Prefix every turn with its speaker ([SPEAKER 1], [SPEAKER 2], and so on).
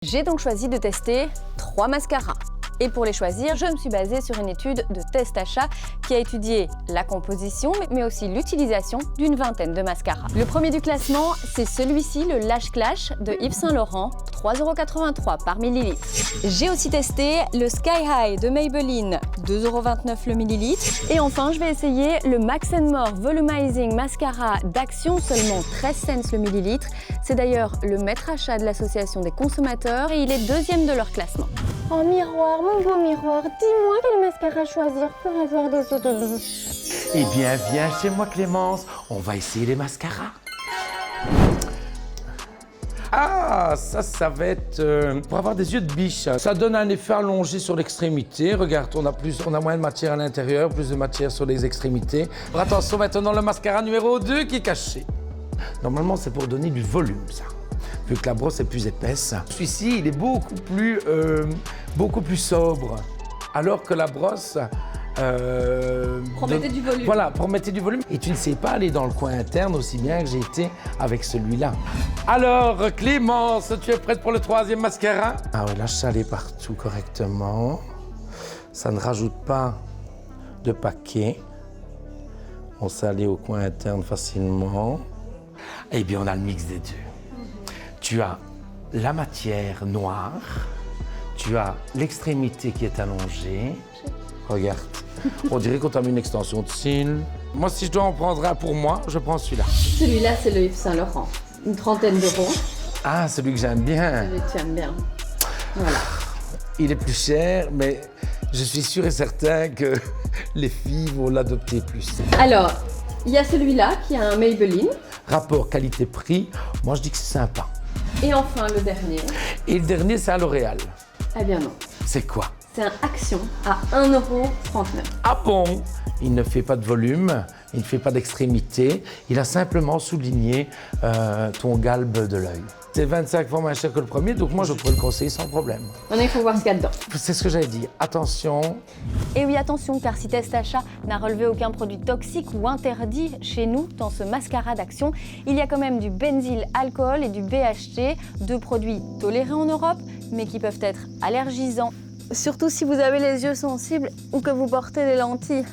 [SPEAKER 1] J'ai donc choisi de tester 3 mascaras. Et pour les choisir, je me suis basée sur une étude de test achat qui a étudié la composition, mais aussi l'utilisation d'une vingtaine de mascaras. Le premier du classement, c'est celui-ci, le Lash Clash de Yves Saint Laurent, 3,83 € par millilitre. J'ai aussi testé le Sky High de Maybelline, 2,29 € le millilitre. Et enfin, je vais essayer le Max More Volumizing Mascara d'Action, seulement 13 cents le millilitre. C'est d'ailleurs le maître achat de l'association des consommateurs et il est deuxième de leur classement.
[SPEAKER 2] Oh miroir, mon beau miroir, dis-moi quel mascara choisir pour avoir des yeux de loup.
[SPEAKER 3] Eh bien, viens chez moi Clémence, on va essayer les mascaras. Ah, ça va être pour avoir des yeux de biche. Ça donne un effet allongé sur l'extrémité. Regarde, on a moins de matière à l'intérieur, plus de matière sur les extrémités. Alors, attention, maintenant le mascara numéro 2 qui est caché. Normalement, c'est pour donner du volume, ça. Vu que la brosse est plus épaisse. Celui-ci, il est beaucoup plus sobre. Alors que la brosse...
[SPEAKER 1] Promettait du volume.
[SPEAKER 3] Voilà, promettait du volume. Et tu ne sais pas aller dans le coin interne aussi bien que j'ai été avec celui-là. Alors, Clémence, tu es prête pour le 3e mascara? Ah oui, lâche ça aller partout correctement. Ça ne rajoute pas de paquet. On sait aller au coin interne facilement. Eh bien, on a le mix des deux. Tu as la matière noire, tu as l'extrémité qui est allongée. Regarde, on dirait qu'on t'a mis une extension de cils. Moi, si je dois en prendre un pour moi, je prends celui-là.
[SPEAKER 1] Celui-là, c'est le Yves Saint Laurent, une trentaine d'euros.
[SPEAKER 3] Ah, celui que j'aime bien.
[SPEAKER 1] Celui que tu aimes bien. Voilà.
[SPEAKER 3] Il est plus cher, mais je suis sûr et certain que les filles vont l'adopter plus.
[SPEAKER 1] Alors, il y a celui-là qui a un Maybelline.
[SPEAKER 3] Rapport qualité-prix, moi je dis que c'est sympa.
[SPEAKER 1] Et enfin, le dernier.
[SPEAKER 3] Et le dernier, c'est à L'Oréal.
[SPEAKER 1] Eh bien non.
[SPEAKER 3] C'est quoi?
[SPEAKER 1] C'est un Action à 1,39 €.
[SPEAKER 3] Ah bon? Il ne fait pas de volume, il ne fait pas d'extrémité, il a simplement souligné ton galbe de l'œil. C'est 25 fois moins cher que le premier, donc moi je pourrais le conseiller sans problème.
[SPEAKER 1] Maintenant, il faut voir ce qu'il y a dedans.
[SPEAKER 3] C'est ce que j'avais dit, attention.
[SPEAKER 1] Et oui, attention, car si Test Achat n'a relevé aucun produit toxique ou interdit chez nous dans ce mascara d'Action, il y a quand même du benzyl alcool et du BHT, 2 produits tolérés en Europe, mais qui peuvent être allergisants. Surtout si vous avez les yeux sensibles ou que vous portez des lentilles.